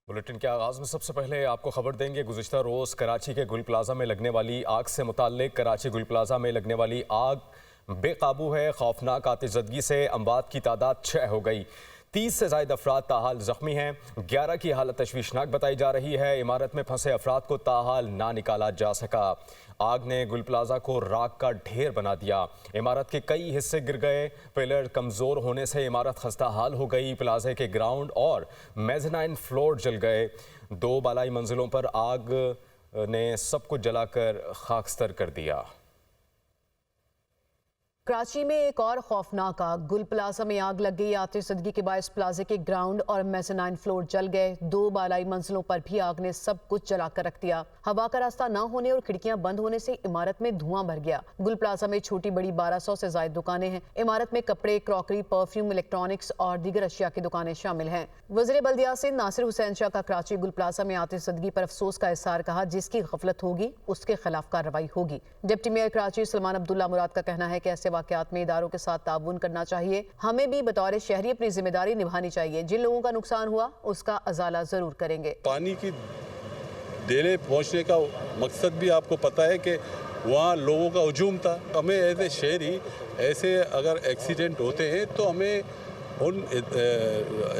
Bulletin के आगाज में सबसे पहले आपको खबर देंगे। गुज़िश्ता रोज़ कराची के गुल प्लाजा में लगने वाली आग से मुताल्लिक। कराची गुल प्लाजा में लगने वाली आग बेकाबू है। खौफनाक आतिशज़दगी से अमवात की तादाद 6 हो गई। 30 से ज़ायद अफराद ताहाल ज़ख्मी हैं। 11 की हालत तशवीशनाक बताई जा रही है। इमारत में फंसे अफराद को ताहाल ना निकाला जा सका। आग ने गुल प्लाजा को राख का ढेर बना दिया। इमारत के कई हिस्से गिर गए। पिलर कमज़ोर होने से इमारत खस्ता हाल हो गई। प्लाजे के ग्राउंड और मेज़नाइन फ्लोर जल गए। 2 बालाई मंजिलों पर आग ने सब कुछ जलाकर खाकस्तर कर दिया। कराची में एक और खौफनाक आग। गुल प्लाजा में आग लग गई। आतिशज़दगी के बायस प्लाजे के ग्राउंड और मेज़नाइन फ्लोर जल गए। 2 बालाई मंजिलों पर भी आग ने सब कुछ जलाकर रख दिया। हवा का रास्ता न होने और खिड़कियां बंद होने से इमारत में धुआं भर गया। गुल प्लाजा में छोटी बड़ी 1200 से ज्यादा दुकानें हैं। इमारत में कपड़े, क्रॉकरी, परफ्यूम, इलेक्ट्रॉनिक्स और दीगर अशिया की दुकानें शामिल हैं। वज़ीर बल्दिया सिंध नासिर हुसैन शाह का कराची गुल प्लाजा में आतिशज़दगी पर अफसोस का इज़हार। कहा, जिसकी गफलत होगी उसके खिलाफ कार्रवाई होगी। डिप्टी मेयर कराची सलमान अब्दुल्ला मुराद का कहना है कि ऐसे वाक़यात में इदारों के साथ ताउन करना चाहिए। हमें भी बतौर शहरी अपनी जिम्मेदारी निभानी चाहिए। जिन लोगों का नुकसान हुआ उसका अजाला जरूर करेंगे। पानी की देने पहुंचने का मकसद भी आपको पता है कि वहाँ लोगों का हुजूम था। हमें एज ए शहरी ऐसे अगर एक्सीडेंट होते हैं तो हमें उन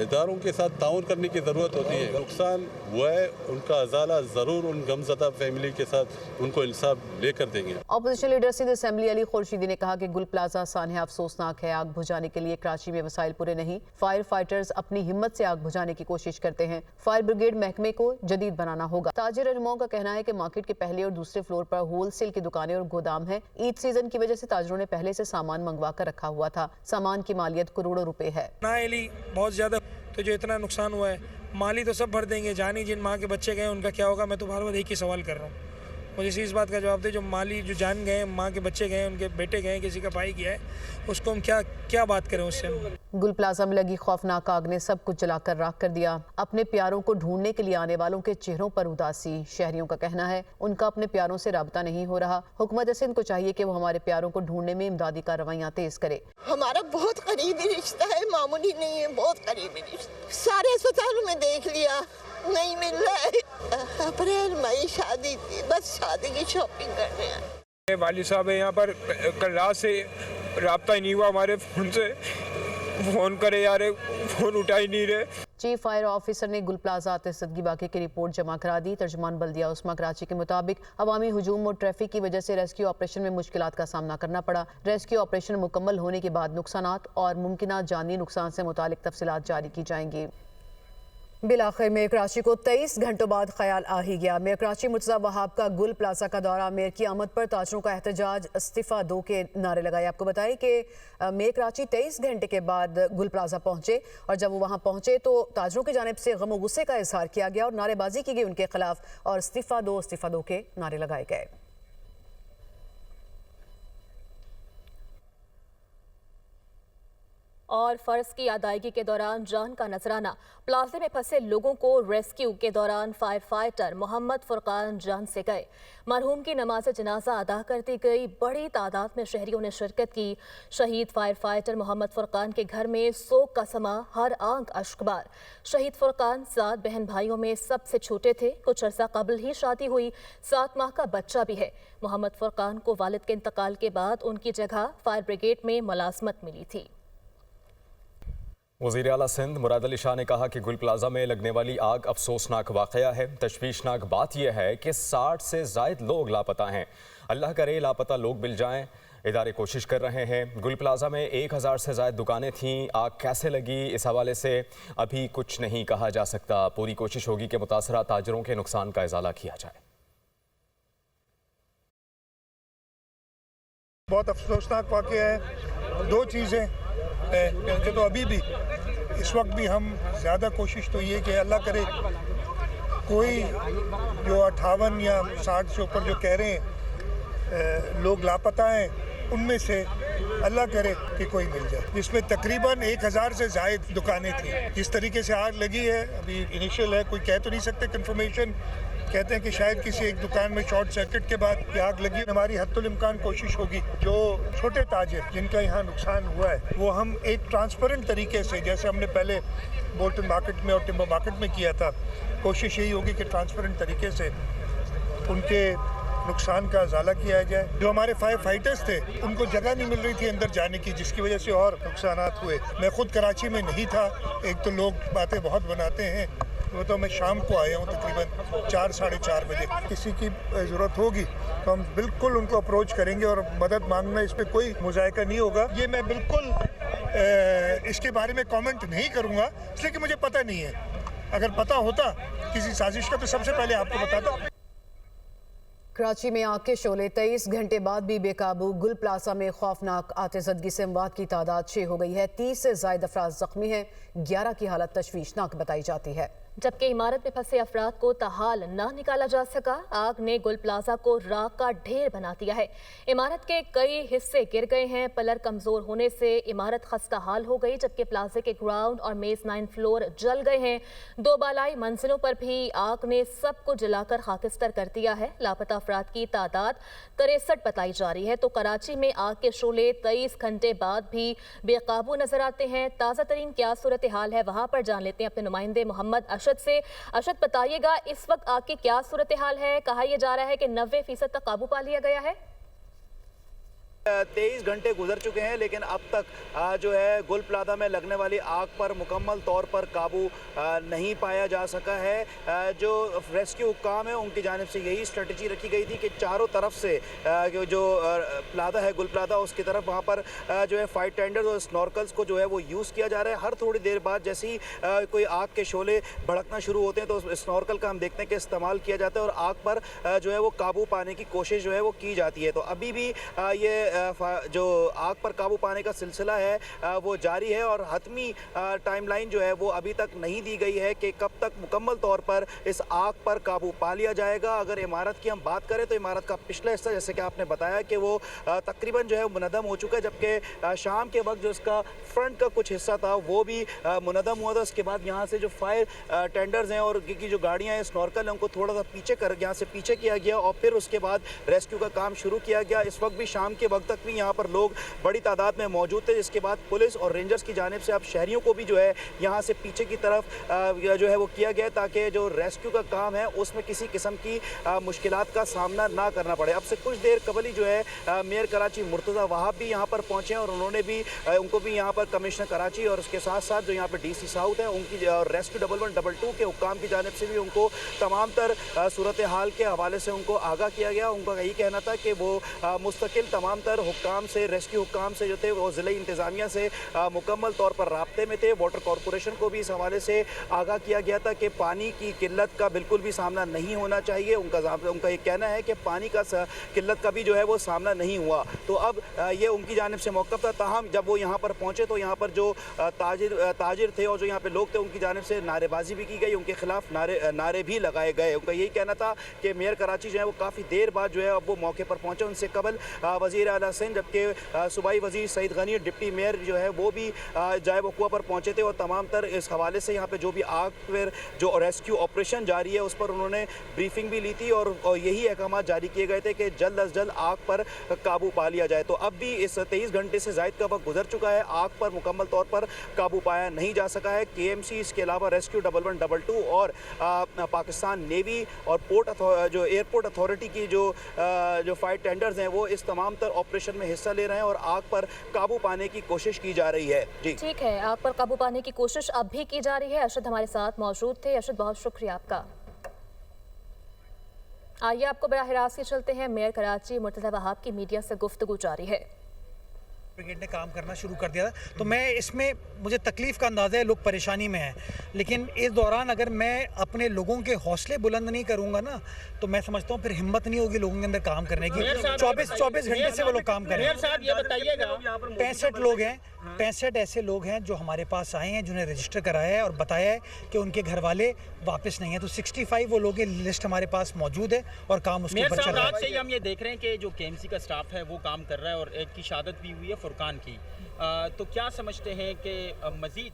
इदारों के साथ ताउन करने की ज़रूरत होती है। नुकसान हुआ है उनका अजाला ज़रूर उन गमज़दा फैमिली के साथ उनको इंसाफ लेकर देंगे। Opposition leader Sindh assembly Ali Khurshidi ने कहा कि गुल प्लाजा सानहा अफसोसनाक है। आग बुझाने के लिए कराची में वसाइल पूरे नहीं। फायर फाइटर्स अपनी हिम्मत से आग बुझाने की कोशिश करते हैं। फायर ब्रिगेड महकमे को जदीद बनाना होगा। ताजिर रहनुमाओं का कहना है कि मार्केट के पहले और दूसरे फ्लोर पर होलसेल की दुकानें और गोदाम है। ईद सीजन की वजह से ताजिरों ने पहले से सामान मंगवा कर रखा हुआ था। सामान की मालियत करोड़ों रुपए है। नाइली बहुत ज़्यादा, तो जो इतना नुकसान हुआ है माली तो सब भर देंगे, जानी जिन माँ के बच्चे गए उनका क्या होगा। मैं तो बार बार एक ही सवाल कर रहा हूँ, मुझे इस बात का जवाब दे। जो माली जो जान गए, माँ के बच्चे गए, उनके बेटे गए, किसी का भाई गया है, उसको हम क्या बात करें उससे। गुल प्लाजा में लगी खौफनाक आग ने सब कुछ जलाकर राख कर दिया। अपने प्यारों को ढूंढने के लिए आने वालों के चेहरों पर उदासी। शहरियों का कहना है उनका अपने प्यारों से राबता नहीं हो रहा। हुकूमत सिंध को चाहिए कि वो हमारे प्यारों को ढूंढने में इमदादी कार्रवाइयाँ तेज करे। हमारा बहुत करीबी रिश्ता है, मामूली नहीं है, बहुत करीबी रिश्ता। सारे अस्पतालों में देख लिया, नहीं मिल रहा है। अप्रैल मई शादी थी, बस शादी की शॉपिंग कर रहे हैं। वाली साहब है यहाँ पर, कल रात से राब्ता ही नहीं हुआ हमारे फ़ोन से। फ़ोन करे यार, फ़ोन उठा ही नहीं रहे। चीफ फायर ऑफिसर ने गुल प्लाजा आतिशज़दगी वाक़े की रिपोर्ट जमा करा दी। तर्जुमान बल्दिया उस्मा कराची के मुताबिक अवामी हुजूम और ट्रैफिक की वजह से रेस्क्यू ऑपरेशन में मुश्किलात का सामना करना पड़ा। रेस्क्यू ऑपरेशन मुकम्मल होने के बाद नुकसानात और मुमकिना जानी नुकसान से मुतालिक तफसीलात जारी की जाएंगी। बिलाखिर मेयर कराची को 23 घंटों बाद ख्याल आ ही गया। मेयर कराची मुर्तज़ा वहाब का गुल प्लाजा का दौरा। मेयर की आमद पर ताजरों का एहतजाज, इस्तीफा दो के नारे लगाए। आपको बताएं कि मेयर कराची 23 घंटे के बाद गुल प्लाजा पहुंचे और जब वो वहां पहुंचे तो ताजरों की जानिब से गम और गुस्से का इजहार किया गया और नारेबाजी की गई उनके खिलाफ और इस्तीफा दो के नारे लगाए गए। और फ़र्ज की अदायगी के दौरान जान का नजराना। प्लाजे में फंसे लोगों को रेस्क्यू के दौरान फायर फाइटर मोहम्मद फुरकान जान से गए। मरहूम की नमाज जनाजा अदा कर दी गई। बड़ी तादाद में शहरियों ने शिरकत की। शहीद फायर फाइटर मोहम्मद फुरकान के घर में सोग का समा, हर आंख अश्कबार। शहीद फुरकान 7 बहन भाइयों में सबसे छोटे थे। कुछ अर्सा कबल ही शादी हुई, 7 माह का बच्चा भी है। मोहम्मद फुरकान को वालिद के इंतकाल के बाद उनकी जगह फायर ब्रिगेड में मुलाजमत मिली थी। वज़ीर आला सिंध मुराद अली शाह ने कहा कि गुल प्लाजा में लगने वाली आग अफसोसनाक वाक़या है। तशवीशनाक बात यह है कि 60 से ज़ायद लोग लापता हैं। अल्लाह करे लापता लोग मिल जाएं। इदारे कोशिश कर रहे हैं। गुल प्लाजा में 1000 से ज़ायद दुकानें थीं। आग कैसे लगी, इस हवाले से अभी कुछ नहीं कहा जा सकता। पूरी कोशिश होगी कि मुतासरा ताजरों के नुकसान का इजाला किया जाए। बहुत अफसोसनाक वाक़या है। 2 चीज़ें क्योंकि तो अभी भी इस वक्त भी हम ज़्यादा कोशिश तो ये कि अल्लाह करे कोई जो 58 या 60 से ऊपर जो कह रहे हैं लोग लापता हैं, उनमें से अल्लाह करे कि कोई मिल जाए, जिसमें तकरीबन 1000 से ज़ायद दुकानें थी। जिस तरीके से आग लगी है अभी इनिशियल है, कोई कह तो नहीं सकते कंफर्मेशन, कहते हैं कि शायद किसी एक दुकान में शॉर्ट सर्किट के बाद ये आग लगी। हमारी हद्दुल इम्कान कोशिश होगी जो छोटे ताजिर जिनका यहाँ नुकसान हुआ है वो हम एक ट्रांसपेरेंट तरीके से, जैसे हमने पहले बोल्टन मार्केट में और टिम्बर मार्केट में किया था, कोशिश यही होगी कि ट्रांसपेरेंट तरीके से उनके नुकसान का अजाला किया जाए। जो हमारे फायर फाइटर्स थे उनको जगह नहीं मिल रही थी अंदर जाने की, जिसकी वजह से और नुकसानात हुए। मैं खुद कराची में नहीं था, एक तो लोग बातें बहुत बनाते हैं, वो तो मैं शाम को आया हूँ तकरीबन 4 साढ़े 4 बजे। किसी की ज़रूरत होगी तो हम बिल्कुल उनको अप्रोच करेंगे और मदद मांगना, इस पर कोई मुज़ायका नहीं होगा। ये मैं बिल्कुल इसके बारे में कमेंट नहीं करूँगा इसलिए कि मुझे पता नहीं है। अगर पता होता किसी साजिश का तो सबसे पहले आपको बताता। कराची में आग के शोले 23 घंटे बाद भी बेकाबू। गुल प्लाजा में खौफनाक आतिशबाजी से अमवात की तादाद 6 हो गई है। 30 से ज़ायद अफराद जख्मी हैं, 11 की हालत तशवीशनाक बताई जाती है। जबकि इमारत में फंसे अफराद को ताहाल ना निकाला जा सका। आग ने गुल प्लाजा को राख का ढेर बना दिया है। इमारत के कई हिस्से गिर गए हैं। पिलर कमजोर होने से इमारत खस्ता हाल हो गई, जबकि प्लाजे के ग्राउंड और मेज़नाइन फ्लोर जल गए हैं। 2 बालाई मंजिलों पर भी आग ने सब कुछ जलाकर खाकिस्तर कर दिया है। लापता अफराद की तादाद 63 बताई जा रही है। तो कराची में आग के शोले 23 घंटे बाद भी बेकाबू नजर आते हैं। ताज़ा तरीन क्या सूरत हाल है वहां पर जान लेते हैं अपने नुमाइंदे मोहम्मद अशद से। अशद, बताइएगा इस वक्त आग की क्या सूरत हाल है? कहा यह जा रहा है कि 90% तक काबू पा लिया गया है। 23 घंटे गुजर चुके हैं, लेकिन अब तक जो है गुल प्लाजा में लगने वाली आग पर मुकम्मल तौर पर काबू नहीं पाया जा सका है। जो रेस्क्यू हुक्काम है उनकी जानिब से यही स्ट्रेटजी रखी गई थी कि चारों तरफ से जो प्लाजा है गुल प्लाजा उसकी तरफ वहाँ पर जो है फायर टेंडर्स और स्नॉर्कल्स को जो है वो यूज़ किया जा रहा है। हर थोड़ी देर बाद जैसे ही कोई आग के शोले भड़कना शुरू होते हैं तो स्नॉर्कल का हम देखते हैं कि इस्तेमाल किया जाता है और आग पर जो है वो काबू पाने की कोशिश जो है वो की जाती है। तो अभी भी ये जो आग पर काबू पाने का सिलसिला है वो जारी है और हतमी टाइमलाइन जो है वो अभी तक नहीं दी गई है कि कब तक मुकम्मल तौर पर इस आग पर काबू पा लिया जाएगा। अगर इमारत की हम बात करें तो इमारत का पिछला हिस्सा, जैसे कि आपने बताया कि वो तकरीबन जो है मुनदम हो चुका है, जबकि शाम के वक्त जो इसका फ्रंट का कुछ हिस्सा था वो भी मुनदम हुआ था। उसके बाद यहाँ से जो फायर टेंडर्स हैं और की जो गाड़ियाँ हैं स्नॉर्कल हैं उनको थोड़ा सा पीछे कर यहाँ से पीछे किया गया और फिर उसके बाद रेस्क्यू का काम शुरू किया गया। इस वक्त भी शाम के वक्त तक भी यहाँ पर लोग बड़ी तादाद में मौजूद थे, जिसके बाद पुलिस और रेंजर्स की जानिब से अब शहरियों को भी जो है यहाँ से पीछे की तरफ जो है वो किया गया ताकि जो रेस्क्यू का काम है उसमें किसी किस्म की मुश्किलात का सामना ना करना पड़े। अब से कुछ देर कबल ही जो है मेयर कराची मुर्तज़ा वहाब भी यहाँ पर पहुँचे और उन्होंने भी उनको भी यहाँ पर कमिश्नर कराची और उसके साथ साथ जो यहाँ पर DC साउथ है उनकी रेस्क्यू 1112 के हुक्काम की जानिब से भी उनको तमाम तर सूरत हाल के हवाले से उनको आगाह किया गया। उनका यही कहना था कि वो मुस्तकिल तमाम तर हुक्काम से रेस्क्यू हुक्काम से जो थे वो ज़िले इंतज़ामिया से मुकम्मल तौर पर राब्ते में थे। वाटर कॉरपोरेशन को भी इस हवाले से आगाह किया गया था कि पानी की किल्लत का बिल्कुल भी सामना नहीं होना चाहिए। उनका ये कहना है कि पानी का किल्लत का भी जो है वो सामना नहीं हुआ। तो अब ये उनकी जानिब से मौक़िफ़ था। ताहम जब वो यहाँ पर पहुँचे तो यहाँ पर जो ताजिर थे और जो यहाँ पर लोग थे उनकी जानिब से नारेबाजी भी की गई, उनके खिलाफ नारे भी लगाए गए। उनका यही कहना था कि मेयर कराची जो है वो काफ़ी देर बाद जो है अब वो मौके पर पहुँचे। उनसे कबल वज़ीर आला सिंध, जबकि सूबाई वज़ीर सईद गनी डिप्टी मेयर जो है वो भी जाए वक़ुआ पर पहुँचे थे और तमाम तर इस हवाले से यहाँ पे जो भी आग पर जो रेस्क्यू ऑपरेशन जारी है उस पर उन्होंने ब्रीफिंग भी ली थी और यही अहकाम जारी किए गए थे कि जल्द अज जल्द आग पर काबू पा लिया जाए। तो अब भी इस 23 घंटे से ज़ायद का वक्त गुजर चुका है, आग पर मुकम्मल तौर पर काबू पाया नहीं जा सका है। KMC इसके अलावा रेस्क्यू 1112 और पाकिस्तान नेवी और जो एयरपोर्ट अथॉरिटी की जो फायर टेंडर्स हैं वो इस तमाम तर ऑपरेशन में हिस्सा ले रहे हैं और आग पर काबू पाने की कोशिश की जा रही है। जी ठीक है, आग पर काबू पाने की कोशिश अब भी की जा रही है। अरशद हमारे साथ मौजूद थे। अरशद, बहुत शुक्रिया आपका। आइए आपको बराह रास्त से चलते हैं। मेयर कराची मुर्तज़ा वहाब की मीडिया से गुफ्तगू जारी है। ब्रिगेड ने काम करना शुरू कर दिया था, तो मैं इसमें मुझे तकलीफ़ का अंदाज़ा है, लोग परेशानी में हैं, लेकिन इस दौरान अगर मैं अपने लोगों के हौसले बुलंद नहीं करूंगा ना तो मैं समझता हूँ फिर हिम्मत नहीं होगी लोगों के अंदर काम करने की। 24 घंटे से वो लोग काम कर रहे हैं। 65 लोग हैं, 65 ऐसे लोग हैं जो हमारे पास आए हैं, जिन्हें रजिस्टर कराया है और बताया है कि उनके घर वाले वापस नहीं है। तो 65 वो लोगों की लिस्ट हमारे पास मौजूद है और काम उसके ऊपर चल रहा है। रात से ही हम ये देख रहे हैं कि जो केएमसी का स्टाफ है वो काम कर रहा है और एक की शहादत भी हुई है फुरकान की। तो क्या समझते हैं कि मजीद